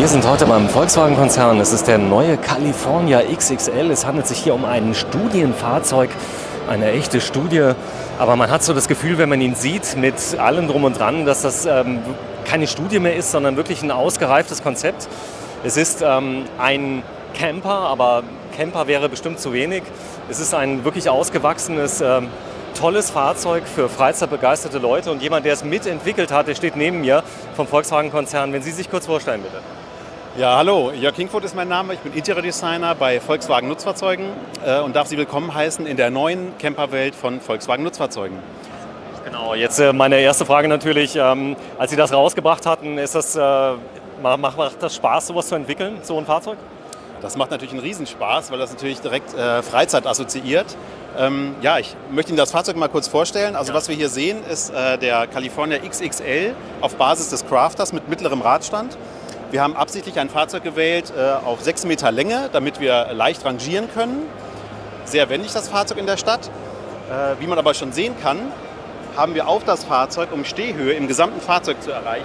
Wir sind heute beim Volkswagen-Konzern. Es ist der neue California XXL. Es handelt sich hier um ein Studienfahrzeug, eine echte Studie. Aber man hat so das Gefühl, wenn man ihn sieht, mit allem drum und dran, dass das keine Studie mehr ist, sondern wirklich ein ausgereiftes Konzept. Es ist ein Camper, aber Camper wäre bestimmt zu wenig. Es ist ein wirklich ausgewachsenes, tolles Fahrzeug für freizeitbegeisterte Leute. Und jemand, der es mitentwickelt hat, der steht neben mir vom Volkswagen-Konzern. Wenn Sie sich kurz vorstellen, bitte. Ja, hallo, Jörg Kingfoth ist mein Name. Ich bin Interior-Designer bei Volkswagen Nutzfahrzeugen und darf Sie willkommen heißen in der neuen Camperwelt von Volkswagen Nutzfahrzeugen. Genau, jetzt meine erste Frage natürlich. Als Sie das rausgebracht hatten, macht das Spaß, sowas zu entwickeln, so ein Fahrzeug? Das macht natürlich einen Riesenspaß, weil das natürlich direkt Freizeit assoziiert. Ich möchte Ihnen das Fahrzeug mal kurz vorstellen. Also was wir hier sehen, ist der California XXL auf Basis des Crafters mit mittlerem Radstand. Wir haben absichtlich ein Fahrzeug gewählt auf 6 Meter Länge, damit wir leicht rangieren können. Sehr wendig das Fahrzeug in der Stadt. Wie man aber schon sehen kann, haben wir auf das Fahrzeug, um Stehhöhe im gesamten Fahrzeug zu erreichen,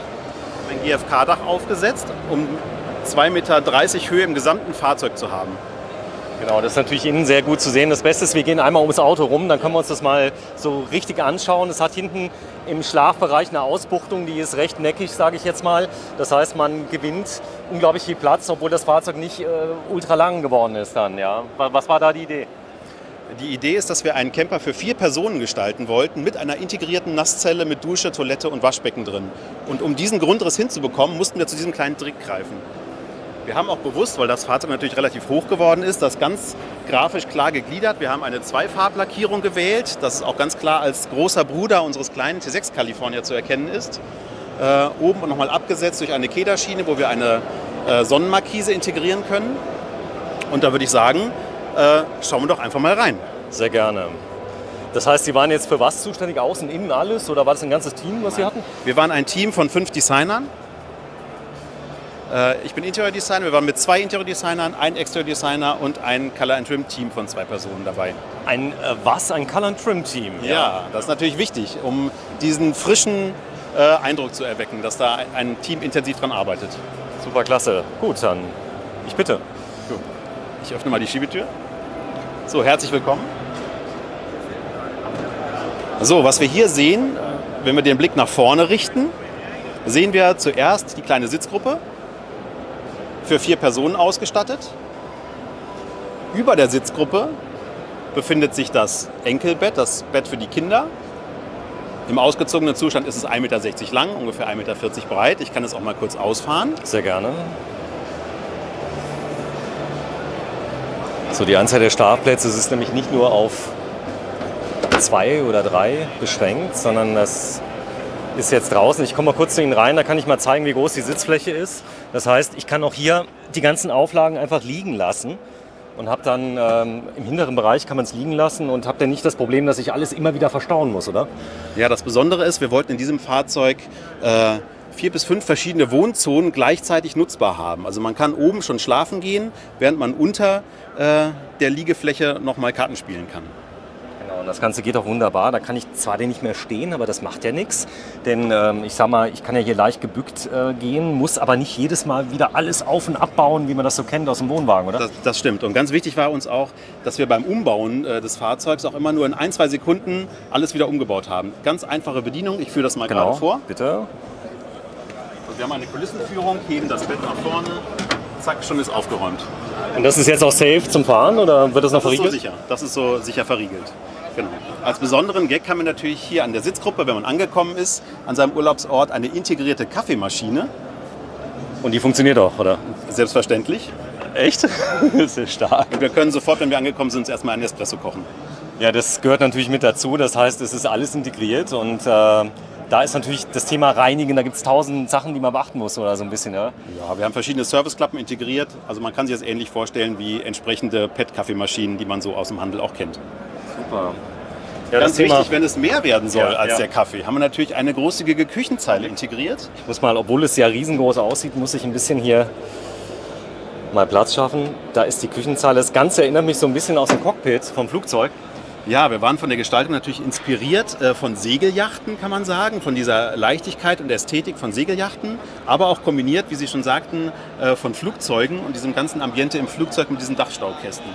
ein GFK-Dach aufgesetzt, um 2,30 Meter Höhe im gesamten Fahrzeug zu haben. Genau, das ist natürlich innen sehr gut zu sehen. Das Beste ist, wir gehen einmal ums Auto rum, dann können wir uns das mal so richtig anschauen. Es hat hinten im Schlafbereich eine Ausbuchtung, die ist recht neckig, sage ich jetzt mal. Das heißt, man gewinnt unglaublich viel Platz, obwohl das Fahrzeug nicht ultra lang geworden ist dann. Ja. Was war da die Idee? Die Idee ist, dass wir einen Camper für 4 Personen gestalten wollten, mit einer integrierten Nasszelle mit Dusche, Toilette und Waschbecken drin. Und um diesen Grundriss hinzubekommen, mussten wir zu diesem kleinen Trick greifen. Wir haben auch bewusst, weil das Fahrzeug natürlich relativ hoch geworden ist, das ganz grafisch klar gegliedert. Wir haben eine Zweifarblackierung gewählt, das auch ganz klar als großer Bruder unseres kleinen T6 California zu erkennen ist. Oben nochmal abgesetzt durch eine Kederschiene, wo wir eine Sonnenmarkise integrieren können. Und da würde ich sagen, schauen wir doch einfach mal rein. Sehr gerne. Das heißt, Sie waren jetzt für was zuständig? Außen, innen, alles? Oder war das ein ganzes Team, was Sie hatten? Wir waren ein Team von 5 Designern. Ich bin Interior-Designer. Wir waren mit 2 Interior-Designern, ein Exterior-Designer und ein Color-and-Trim-Team von 2 Personen dabei. Ein Color-and-Trim-Team? Ja, das ist natürlich wichtig, um diesen frischen Eindruck zu erwecken, dass da ein Team intensiv dran arbeitet. Super, klasse. Gut, dann ich bitte. Gut. Ich öffne mal die Schiebetür. So, herzlich willkommen. So, was wir hier sehen, wenn wir den Blick nach vorne richten, sehen wir zuerst die kleine Sitzgruppe, für 4 Personen ausgestattet. Über der Sitzgruppe befindet sich das Enkelbett, das Bett für die Kinder. Im ausgezogenen Zustand ist es 1,60 Meter lang, ungefähr 1,40 Meter breit. Ich kann es auch mal kurz ausfahren. Sehr gerne. So, die Anzahl der Schlafplätze ist nämlich nicht nur auf 2 oder 3 beschränkt, sondern das ist jetzt draußen. Ich komme mal kurz zu Ihnen rein, da kann ich mal zeigen, wie groß die Sitzfläche ist. Das heißt, ich kann auch hier die ganzen Auflagen einfach liegen lassen und habe dann im hinteren Bereich kann man es liegen lassen und habe dann nicht das Problem, dass ich alles immer wieder verstauen muss, oder? Ja, das Besondere ist, wir wollten in diesem Fahrzeug 4 bis 5 verschiedene Wohnzonen gleichzeitig nutzbar haben. Also man kann oben schon schlafen gehen, während man unter der Liegefläche nochmal Karten spielen kann. Und das Ganze geht auch wunderbar. Da kann ich zwar nicht mehr stehen, aber das macht ja nichts. Denn ich sag mal, ich kann ja hier leicht gebückt gehen, muss aber nicht jedes Mal wieder alles auf- und abbauen, wie man das so kennt aus dem Wohnwagen, oder? Das stimmt. Und ganz wichtig war uns auch, dass wir beim Umbauen des Fahrzeugs auch immer nur in 1-2 Sekunden alles wieder umgebaut haben. Ganz einfache Bedienung. Ich führe das mal gerade vor. Bitte. Also wir haben eine Kulissenführung, heben das Bett nach vorne. Zack, schon ist aufgeräumt. Und das ist jetzt auch safe zum Fahren oder wird das noch verriegelt? Das ist so sicher. Das ist so sicher verriegelt. Genau. Als besonderen Gag haben wir natürlich hier an der Sitzgruppe, wenn man angekommen ist, an seinem Urlaubsort eine integrierte Kaffeemaschine. Und die funktioniert auch, oder? Selbstverständlich. Echt? Das ist stark. Und wir können sofort, wenn wir angekommen sind, erstmal einen Espresso kochen. Ja, das gehört natürlich mit dazu. Das heißt, es ist alles integriert und da ist natürlich das Thema Reinigen, da gibt es 1000 Sachen, die man beachten muss oder so ein bisschen. Ja, ja, wir haben verschiedene Serviceklappen integriert. Also man kann sich das ähnlich vorstellen wie entsprechende PET-Kaffeemaschinen, die man so aus dem Handel auch kennt. Super. Ja, Ganz wichtig, wenn es mehr werden soll als der ja. Kaffee, haben wir natürlich eine großzügige Küchenzeile integriert. Ich muss mal, obwohl es ja riesengroß aussieht, muss ich ein bisschen hier mal Platz schaffen. Da ist die Küchenzeile. Das Ganze erinnert mich so ein bisschen aus dem Cockpit vom Flugzeug. Ja, wir waren von der Gestaltung natürlich inspiriert von Segelyachten, kann man sagen, von dieser Leichtigkeit und Ästhetik von Segelyachten, aber auch kombiniert, wie Sie schon sagten, von Flugzeugen und diesem ganzen Ambiente im Flugzeug mit diesen Dachstaukästen.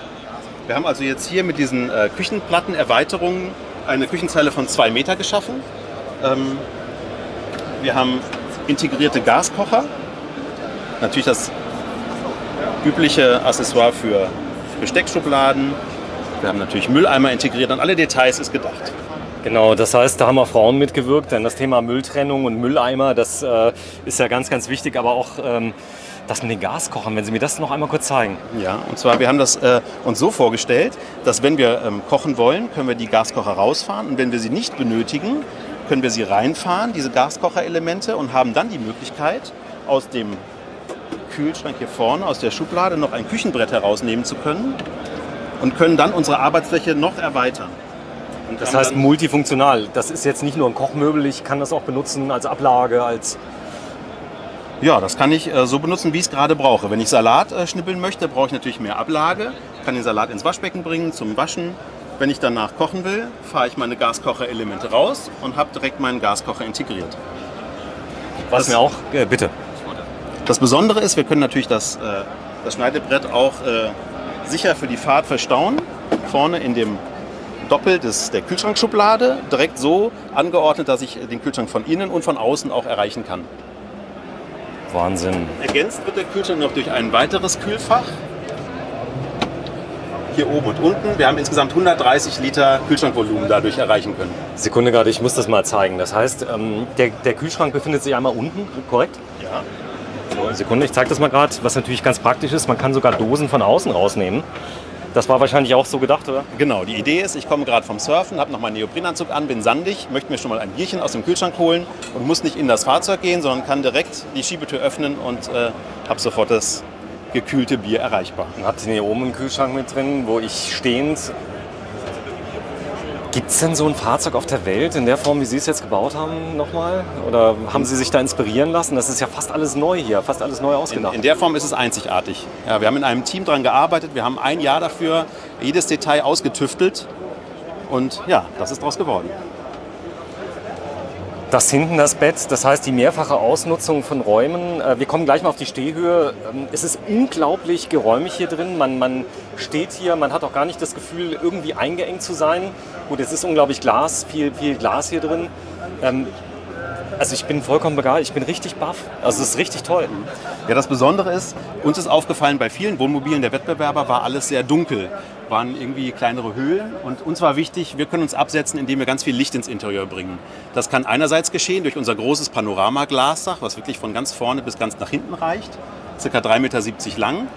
Wir haben also jetzt hier mit diesen Küchenplattenerweiterungen eine Küchenzeile von 2 Meter geschaffen. Wir haben integrierte Gaskocher, natürlich das übliche Accessoire für Besteckschubladen. Wir haben natürlich Mülleimer integriert und alle Details ist gedacht. Genau, das heißt, da haben auch Frauen mitgewirkt, denn das Thema Mülltrennung und Mülleimer, das ist ja ganz, ganz wichtig, aber auch das mit den Gaskochern, wenn Sie mir das noch einmal kurz zeigen. Ja, und zwar, wir haben das uns so vorgestellt, dass wenn wir kochen wollen, können wir die Gaskocher rausfahren und wenn wir sie nicht benötigen, können wir sie reinfahren, diese Gaskocherelemente, und haben dann die Möglichkeit, aus dem Kühlschrank hier vorne, aus der Schublade, noch ein Küchenbrett herausnehmen zu können und können dann unsere Arbeitsfläche noch erweitern. Und Das heißt multifunktional. Das ist jetzt nicht nur ein Kochmöbel, ich kann das auch benutzen als Ablage, als... Ja, das kann ich so benutzen, wie ich es gerade brauche. Wenn ich Salat schnippeln möchte, brauche ich natürlich mehr Ablage. Ich kann den Salat ins Waschbecken bringen zum Waschen. Wenn ich danach kochen will, fahre ich meine Gaskocherelemente raus und habe direkt meinen Gaskocher integriert. Was mir auch... bitte. Das Besondere ist, wir können natürlich das Schneidebrett auch sicher für die Fahrt verstauen. Vorne in dem Doppel der Kühlschrankschublade, direkt so angeordnet, dass ich den Kühlschrank von innen und von außen auch erreichen kann. Wahnsinn. Ergänzt wird der Kühlschrank noch durch ein weiteres Kühlfach. Hier oben und unten. Wir haben insgesamt 130 Liter Kühlschrankvolumen dadurch erreichen können. Sekunde gerade, ich muss das mal zeigen. Das heißt, der Kühlschrank befindet sich einmal unten, korrekt? Ja. So, Sekunde, ich zeige das mal gerade, was natürlich ganz praktisch ist. Man kann sogar Dosen von außen rausnehmen. Das war wahrscheinlich auch so gedacht, oder? Genau, die Idee ist, ich komme gerade vom Surfen, habe noch meinen Neoprenanzug an, bin sandig, möchte mir schon mal ein Bierchen aus dem Kühlschrank holen und muss nicht in das Fahrzeug gehen, sondern kann direkt die Schiebetür öffnen und habe sofort das gekühlte Bier erreichbar. Und habt ihr hier oben einen Kühlschrank mit drin, wo ich stehend... Gibt es denn so ein Fahrzeug auf der Welt in der Form, wie Sie es jetzt gebaut haben, nochmal? Oder haben Sie sich da inspirieren lassen? Das ist ja fast alles neu hier, fast alles neu ausgedacht. In der Form ist es einzigartig. Ja, wir haben in einem Team daran gearbeitet, wir haben ein Jahr dafür jedes Detail ausgetüftelt und ja, das ist daraus geworden. Das hinten das Bett, das heißt die mehrfache Ausnutzung von Räumen. Wir kommen gleich mal auf die Stehhöhe. Es ist unglaublich geräumig hier drin. Man steht hier, man hat auch gar nicht das Gefühl, irgendwie eingeengt zu sein. Gut, es ist unglaublich viel Glas hier drin. Also ich bin vollkommen begeistert, ich bin richtig baff. Also es ist richtig toll. Ja, das Besondere ist, uns ist aufgefallen, bei vielen Wohnmobilen der Wettbewerber war alles sehr dunkel. Waren irgendwie kleinere Höhlen und uns war wichtig, wir können uns absetzen, indem wir ganz viel Licht ins Interieur bringen. Das kann einerseits geschehen durch unser großes Panoramaglasdach, was wirklich von ganz vorne bis ganz nach hinten reicht, ca. 3,70 Meter lang.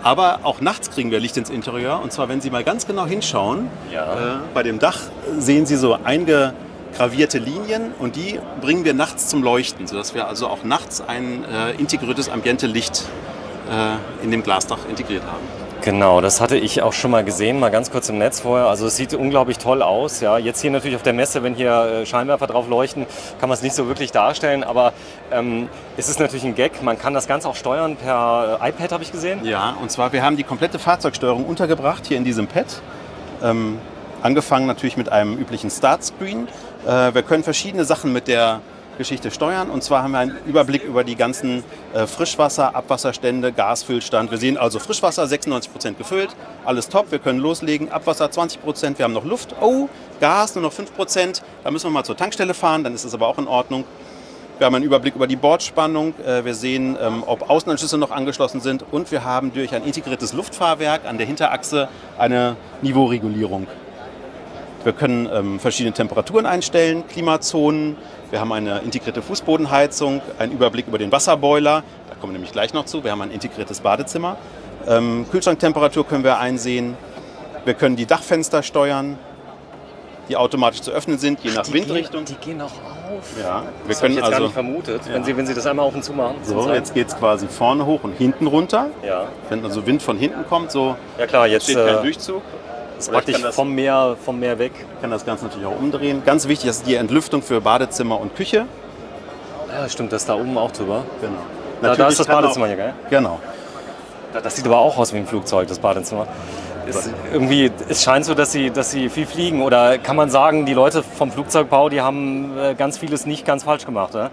Aber auch nachts kriegen wir Licht ins Interieur. Und zwar, wenn Sie mal ganz genau hinschauen, bei dem Dach sehen Sie so eingegravierte Linien und die bringen wir nachts zum Leuchten, sodass wir also auch nachts ein integriertes Ambiente-Licht in dem Glasdach integriert haben. Genau, das hatte ich auch schon mal gesehen, mal ganz kurz im Netz vorher. Also es sieht unglaublich toll aus. Ja. Jetzt hier natürlich auf der Messe, wenn hier Scheinwerfer drauf leuchten, kann man es nicht so wirklich darstellen. Aber es ist natürlich ein Gag. Man kann das Ganze auch steuern per iPad, habe ich gesehen. Ja, und zwar wir haben die komplette Fahrzeugsteuerung untergebracht hier in diesem Pad. Angefangen natürlich mit einem üblichen Startscreen. Wir können verschiedene Sachen mit der Geschichte steuern. Und zwar haben wir einen Überblick über die ganzen Frischwasser-, Abwasserstände, Gasfüllstand. Wir sehen also Frischwasser 96% gefüllt, alles top, wir können loslegen. Abwasser 20%, wir haben noch Luft. Oh, Gas nur noch 5%, da müssen wir mal zur Tankstelle fahren, dann ist es aber auch in Ordnung. Wir haben einen Überblick über die Bordspannung, wir sehen, ob Außenanschlüsse noch angeschlossen sind und wir haben durch ein integriertes Luftfahrwerk an der Hinterachse eine Niveauregulierung. Wir können verschiedene Temperaturen einstellen, Klimazonen. Wir haben eine integrierte Fußbodenheizung, einen Überblick über den Wasserboiler. Da kommen wir nämlich gleich noch zu. Wir haben ein integriertes Badezimmer. Kühlschranktemperatur können wir einsehen. Wir können die Dachfenster steuern, die automatisch zu öffnen sind, je nach Windrichtung. Die gehen auch auf. Ja, das habe ich jetzt gar nicht vermutet, wenn Sie das einmal auf und zu machen. So, jetzt geht es quasi vorne hoch und hinten runter. Ja. Wenn also Wind von hinten kommt, so ja, klar, jetzt steht kein Durchzug. Das ist praktisch vom Meer weg. Ich kann das Ganze natürlich auch umdrehen. Ganz wichtig ist die Entlüftung für Badezimmer und Küche. Ja, stimmt, das ist da oben auch drüber. Genau. Da ist das Badezimmer hier, gell? Genau. Das sieht aber auch aus wie ein Flugzeug, das Badezimmer. Es scheint so, dass sie viel fliegen. Oder kann man sagen, die Leute vom Flugzeugbau, die haben ganz vieles nicht ganz falsch gemacht, oder?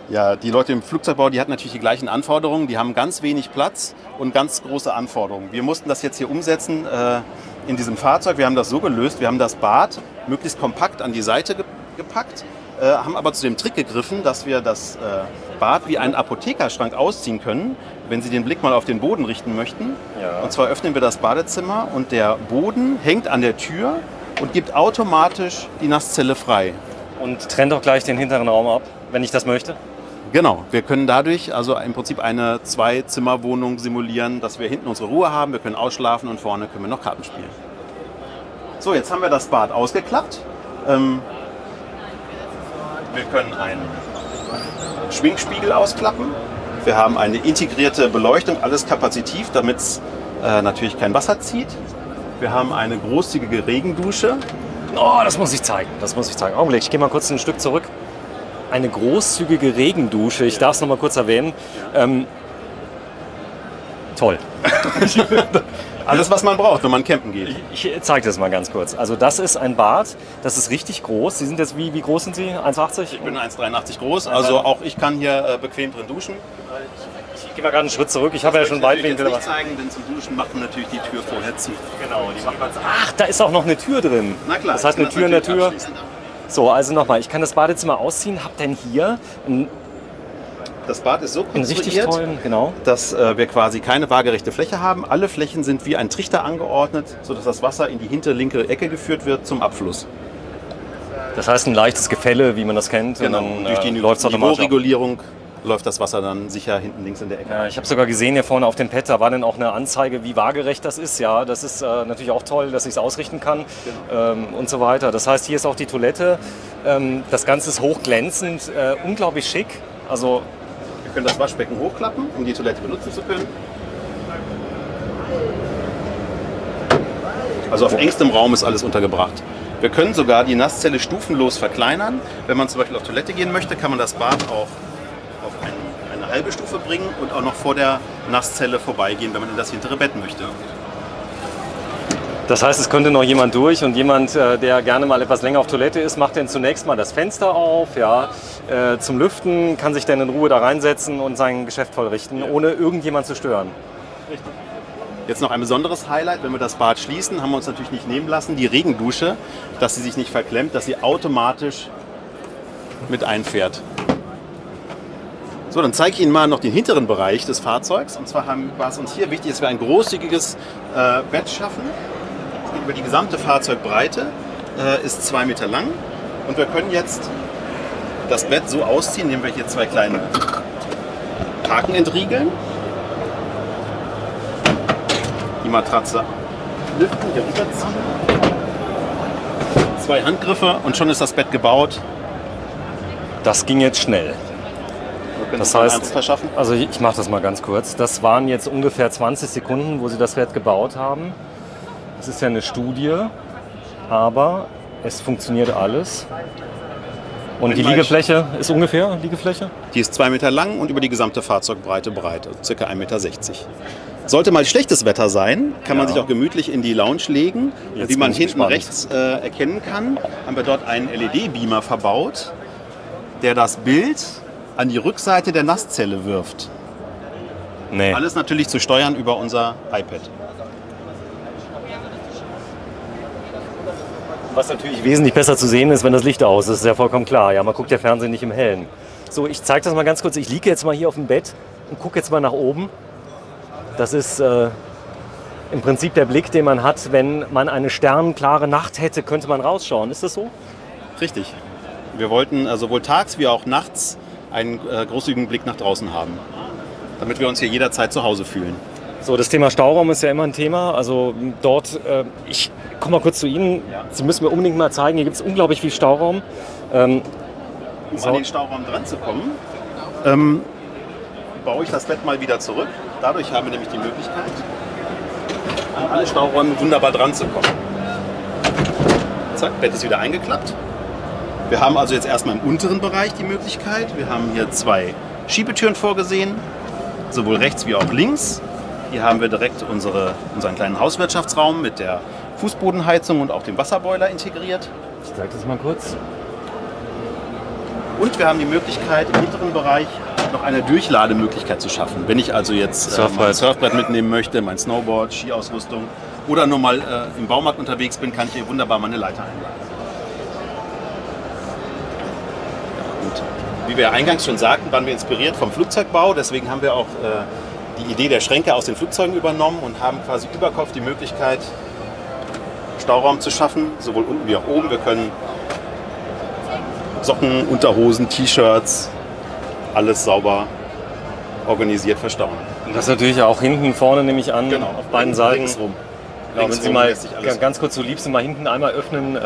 Ja, die Leute im Flugzeugbau, die hatten natürlich die gleichen Anforderungen. Die haben ganz wenig Platz und ganz große Anforderungen. Wir mussten das jetzt hier umsetzen in diesem Fahrzeug. Wir haben das so gelöst, wir haben das Bad möglichst kompakt an die Seite gepackt, haben aber zu dem Trick gegriffen, dass wir das Bad wie einen Apothekerschrank ausziehen können, wenn Sie den Blick mal auf den Boden richten möchten. Ja. Und zwar öffnen wir das Badezimmer und der Boden hängt an der Tür und gibt automatisch die Nasszelle frei. Und trennt auch gleich den hinteren Raum ab, wenn ich das möchte? Genau, wir können dadurch also im Prinzip eine Zwei-Zimmer-Wohnung simulieren, dass wir hinten unsere Ruhe haben, wir können ausschlafen und vorne können wir noch Karten spielen. So, jetzt haben wir das Bad ausgeklappt. Wir können einen Schwingspiegel ausklappen. Wir haben eine integrierte Beleuchtung, alles kapazitiv, damit es natürlich kein Wasser zieht. Wir haben eine großzügige Regendusche. Oh, das muss ich zeigen. Augenblick, ich gehe mal kurz ein Stück zurück. Eine großzügige Regendusche, ich darf es noch mal kurz erwähnen. Toll. Alles, was man braucht, wenn man campen geht. Ich zeige das mal ganz kurz. Also das ist ein Bad, das ist richtig groß. Sie sind jetzt, wie groß sind Sie? 1,80? Ich bin 1,83 groß, also auch ich kann hier bequem drin duschen. Ich gehe mal gerade einen Schritt zurück. Ich habe ja schon Weitwinkel. Ich will nicht zeigen, denn zum Duschen macht man natürlich die Tür vorher zu. Genau, die macht man. Ach, da ist auch noch eine Tür drin. Na klar. Das heißt, eine Tür in der Tür. So, also nochmal, ich kann das Badezimmer ausziehen. Hab denn hier das Bad ist so richtig tollen, genau, dass wir quasi keine waagerechte Fläche haben. Alle Flächen sind wie ein Trichter angeordnet, sodass das Wasser in die hintere linke Ecke geführt wird zum Abfluss. Das heißt ein leichtes Gefälle, wie man das kennt. Genau, und dann, durch die Niveauregulierung läuft das Wasser dann sicher hinten links in der Ecke. Ja, ich habe sogar gesehen hier vorne auf dem Pad, da war dann auch eine Anzeige, wie waagerecht das ist. Ja, das ist natürlich auch toll, dass ich es ausrichten kann, genau, und so weiter. Das heißt, hier ist auch die Toilette. Das Ganze ist hochglänzend, unglaublich schick. Also wir können das Waschbecken hochklappen, um die Toilette benutzen zu können. Also auf engstem Raum ist alles untergebracht. Wir können sogar die Nasszelle stufenlos verkleinern. Wenn man zum Beispiel auf Toilette gehen möchte, kann man das Bad auch auf eine halbe Stufe bringen und auch noch vor der Nasszelle vorbeigehen, wenn man in das hintere Bett möchte. Das heißt, es könnte noch jemand durch und jemand, der gerne mal etwas länger auf Toilette ist, macht dann zunächst mal das Fenster auf, ja, zum Lüften, kann sich dann in Ruhe da reinsetzen und sein Geschäft vollrichten, ohne irgendjemand zu stören. Richtig. Jetzt noch ein besonderes Highlight, wenn wir das Bad schließen, haben wir uns natürlich nicht nehmen lassen, die Regendusche, dass sie sich nicht verklemmt, dass sie automatisch mit einfährt. So, dann zeige ich Ihnen mal noch den hinteren Bereich des Fahrzeugs. Und zwar war es uns hier wichtig, dass wir ein großzügiges Bett schaffen. Es geht über die gesamte Fahrzeugbreite, ist 2 Meter lang. Und wir können jetzt das Bett so ausziehen, indem wir hier 2 kleine Haken entriegeln. Die Matratze liften, hier rüberziehen. 2 Handgriffe und schon ist das Bett gebaut. Das ging jetzt schnell. Das heißt, also ich mache das mal ganz kurz. Das waren jetzt ungefähr 20 Sekunden, wo Sie das Bett gebaut haben. Das ist ja eine Studie, aber es funktioniert alles. Und die Liegefläche ist ungefähr Liegefläche? Die ist 2 Meter lang und über die gesamte Fahrzeugbreite breit, also ca. 1,60 Meter. Sollte mal schlechtes Wetter sein, kann man sich auch gemütlich in die Lounge legen. Und wie man hinten rechts erkennen kann, haben wir dort einen LED-Beamer verbaut, der das Bild an die Rückseite der Nasszelle wirft. Nee. Alles natürlich zu steuern über unser iPad. Was natürlich wesentlich besser zu sehen ist, wenn das Licht aus ist, ist ja vollkommen klar. Ja, man guckt ja Fernsehen nicht im Hellen. So, ich zeige das mal ganz kurz. Ich liege jetzt mal hier auf dem Bett und gucke jetzt mal nach oben. Das ist im Prinzip der Blick, den man hat, wenn man eine sternenklare Nacht hätte, könnte man rausschauen. Ist das so? Richtig. Wir wollten sowohl tags wie auch nachts einen großzügigen Blick nach draußen haben, damit wir uns hier jederzeit zu Hause fühlen. So, das Thema Stauraum ist ja immer ein Thema. Also dort, ich komme mal kurz zu Ihnen. Ja. Sie müssen mir unbedingt mal zeigen, hier gibt es unglaublich viel Stauraum. Um an den Stauraum dran zu kommen, baue ich das Bett mal wieder zurück. Dadurch haben wir nämlich die Möglichkeit, an alle Stauräume wunderbar dran zu kommen. Zack, Bett ist wieder eingeklappt. Wir haben also jetzt erstmal im unteren Bereich die Möglichkeit. Wir haben hier 2 Schiebetüren vorgesehen, sowohl rechts wie auch links. Hier haben wir direkt unseren kleinen Hauswirtschaftsraum mit der Fußbodenheizung und auch dem Wasserboiler integriert. Ich zeige das mal kurz. Und wir haben die Möglichkeit, im hinteren Bereich noch eine Durchlademöglichkeit zu schaffen. Wenn ich also jetzt mein Surfbrett mitnehmen möchte, mein Snowboard, Skiausrüstung oder nur mal im Baumarkt unterwegs bin, kann ich hier wunderbar meine Leiter einladen. Und wie wir eingangs schon sagten, waren wir inspiriert vom Flugzeugbau. Deswegen haben wir auch die Idee der Schränke aus den Flugzeugen übernommen und haben quasi über Kopf die Möglichkeit, Stauraum zu schaffen, sowohl unten wie auch oben. Wir können Socken, Unterhosen, T-Shirts, alles sauber organisiert verstauen. Und das natürlich auch hinten, vorne nehme ich an, Genau, auf beiden Seiten. Ringsrum. Ja, wenn Sie mal ganz kurz so lieb sind, mal hinten einmal öffnen,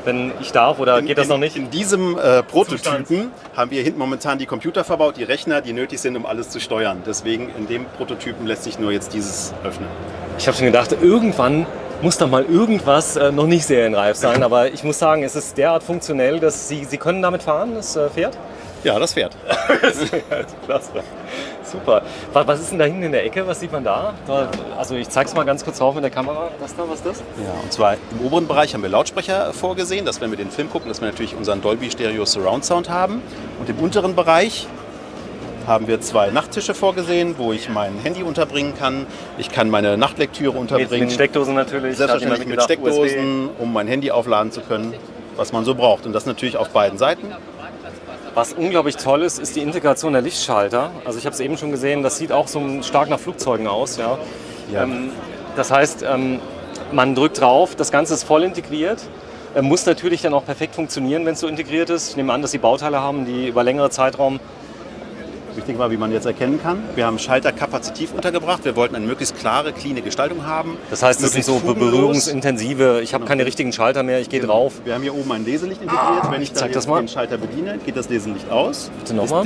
wenn ich darf, oder geht das noch nicht? In diesem Prototypen haben wir hinten momentan die Computer verbaut, die Rechner, die nötig sind, um alles zu steuern. Deswegen in dem Prototypen lässt sich nur jetzt dieses öffnen. Ich habe schon gedacht, irgendwann muss doch mal irgendwas noch nicht serienreif sein, aber ich muss sagen, es ist derart funktionell, dass Sie können damit fahren, das Pferd? Ja, das fährt. Klasse. Super. Was ist denn da hinten in der Ecke? Was sieht man da? Also ich zeige es mal ganz kurz drauf mit der Kamera. Was ist das? Ja, und zwar im oberen Bereich haben wir Lautsprecher vorgesehen, dass wenn wir den Film gucken, dass wir natürlich unseren Dolby Stereo Surround Sound haben. Und im unteren Bereich haben wir 2 Nachttische vorgesehen, wo ich mein Handy unterbringen kann. Ich kann meine Nachtlektüre unterbringen. Mit Steckdosen natürlich. Selbstverständlich mit Steckdosen, um mein Handy aufladen zu können, was man so braucht. Und das natürlich auf beiden Seiten. Was unglaublich toll ist, ist die Integration der Lichtschalter. Also ich habe es eben schon gesehen, das sieht auch so stark nach Flugzeugen aus. Ja. Ja. Das heißt, man drückt drauf, das Ganze ist voll integriert. Muss natürlich dann auch perfekt funktionieren, wenn es so integriert ist. Ich nehme an, dass Sie Bauteile haben, die über längere Zeitraum... Wichtig war, wie man jetzt erkennen kann, wir haben Schalter kapazitiv untergebracht. Wir wollten eine möglichst klare, cleane Gestaltung haben. Das heißt, das sind so berührungsintensive, ich habe keine richtigen Schalter mehr, ich gehe drauf. Wir haben hier oben ein Leselicht integriert. Wenn ich dann jetzt den Schalter bediene, geht das Leselicht aus. Bitte nochmal.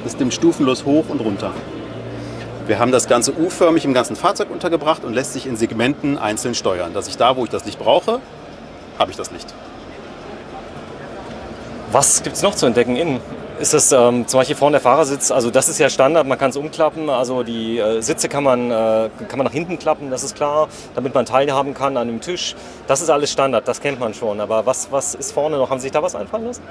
Es dimmt stufenlos hoch und runter. Wir haben das Ganze U-förmig im ganzen Fahrzeug untergebracht und lässt sich in Segmenten einzeln steuern. Dass ich da, wo ich das Licht brauche, habe ich das Licht. Was gibt es noch zu entdecken innen? Ist das zum Beispiel vorne der Fahrersitz, also das ist ja Standard, man kann es umklappen, also die Sitze kann man nach hinten klappen, das ist klar, damit man teilhaben kann an dem Tisch. Das ist alles Standard, das kennt man schon, aber was ist vorne noch? Haben Sie sich da was einfallen lassen?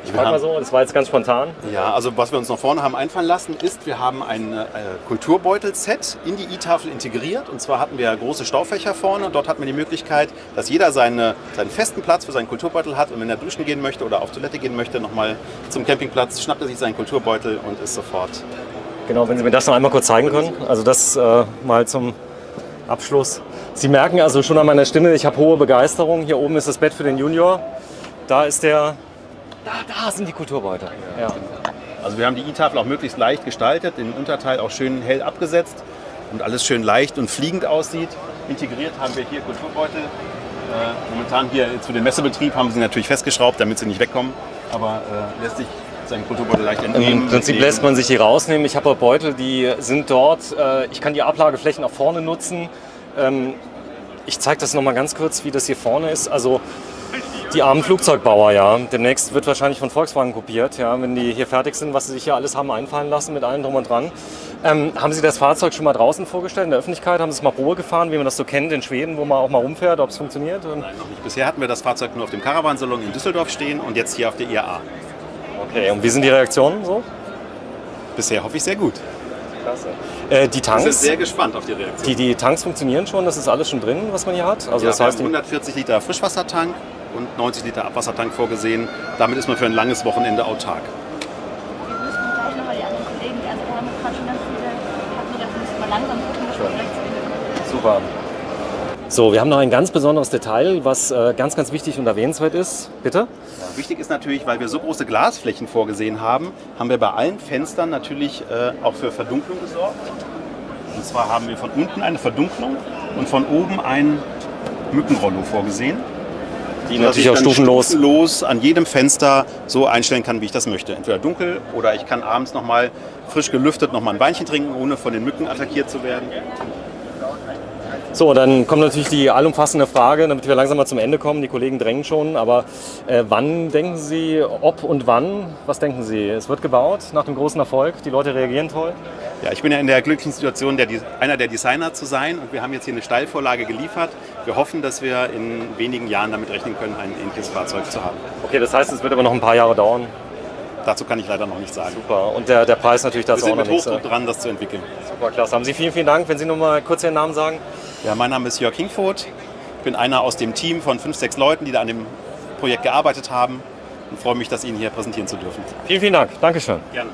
Ich frage mal so, das war jetzt ganz spontan. Ja, also was wir uns noch vorne haben einfallen lassen, ist, wir haben ein Kulturbeutel-Set in die i-Tafel integriert. Und zwar hatten wir große Staufächer vorne. Dort hat man die Möglichkeit, dass jeder seinen festen Platz für seinen Kulturbeutel hat. Und wenn er duschen gehen möchte oder auf Toilette gehen möchte, nochmal zum Campingplatz, schnappt er sich seinen Kulturbeutel und ist sofort. Genau, wenn Sie mir das noch einmal kurz zeigen können. Also das mal zum Abschluss. Sie merken also schon an meiner Stimme, ich habe hohe Begeisterung. Hier oben ist das Bett für den Junior. Da ist der... Da sind die Kulturbeutel. Ja. Also wir haben die i-Tafel auch möglichst leicht gestaltet, den Unterteil auch schön hell abgesetzt und alles schön leicht und fliegend aussieht. Integriert haben wir hier Kulturbeutel. Momentan hier zu dem Messebetrieb haben sie natürlich festgeschraubt, damit sie nicht wegkommen, aber lässt sich seinen Kulturbeutel leicht entnehmen. Im Prinzip lässt man sich hier rausnehmen. Ich habe Beutel, die sind dort. Ich kann die Ablageflächen auch vorne nutzen. Ich zeige das nochmal ganz kurz, wie das hier vorne ist. Also die armen Flugzeugbauer, ja. Demnächst wird wahrscheinlich von Volkswagen kopiert, ja, wenn die hier fertig sind, was sie sich hier alles haben einfallen lassen mit allem drum und dran. Haben Sie das Fahrzeug schon mal draußen vorgestellt in der Öffentlichkeit? Haben Sie es mal Probe gefahren, wie man das so kennt in Schweden, wo man auch mal rumfährt, ob es funktioniert? Nein, noch nicht. Bisher hatten wir das Fahrzeug nur auf dem Caravansalon in Düsseldorf stehen und jetzt hier auf der IAA. Okay, und wie sind die Reaktionen so? Bisher hoffe ich sehr gut. Klasse. Die Tanks? Wir sind sehr gespannt auf die Reaktion. Die Tanks funktionieren schon, das ist alles schon drin, was man hier hat? Also ja, das heißt, wir haben 140 Liter Frischwassertank und 90 Liter Abwassertank vorgesehen. Damit ist man für ein langes Wochenende autark. Wir müssen gleich noch mal die anderen Kollegen, also wir haben gerade schon ganz viele, wir müssen mal langsam gucken, dass wir gleich zu Ende kommen. Super. So, wir haben noch ein ganz besonderes Detail, was ganz, ganz wichtig und erwähnenswert ist. Bitte? Ja, wichtig ist natürlich, weil wir so große Glasflächen vorgesehen haben, haben wir bei allen Fenstern natürlich auch für Verdunklung gesorgt. Und zwar haben wir von unten eine Verdunklung und von oben ein Mückenrollo vorgesehen. Die natürlich auch stufenlos an jedem Fenster so einstellen kann, wie ich das möchte. Entweder dunkel oder ich kann abends nochmal frisch gelüftet nochmal ein Weinchen trinken, ohne von den Mücken attackiert zu werden. So, dann kommt natürlich die allumfassende Frage, damit wir langsam mal zum Ende kommen. Die Kollegen drängen schon, aber wann denken Sie, ob und wann? Was denken Sie? Es wird gebaut nach dem großen Erfolg, die Leute reagieren toll? Ja, ich bin ja in der glücklichen Situation, einer der Designer zu sein, und wir haben jetzt hier eine Steilvorlage geliefert. Wir hoffen, dass wir in wenigen Jahren damit rechnen können, ein ähnliches Fahrzeug zu haben. Okay, das heißt, es wird aber noch ein paar Jahre dauern. Dazu kann ich leider noch nichts sagen. Super. Und der Preis natürlich dazu auch noch nichts. Wir sind mit Hochdruck dran, das zu entwickeln. Super, klasse. Haben Sie vielen, vielen Dank. Wenn Sie noch mal kurz Ihren Namen sagen. Ja, mein Name ist Jörg Hinkvoth. Ich bin einer aus dem Team von 5, 6 Leuten, die da an dem Projekt gearbeitet haben, und freue mich, das Ihnen hier präsentieren zu dürfen. Vielen, vielen Dank. Dankeschön. Gerne.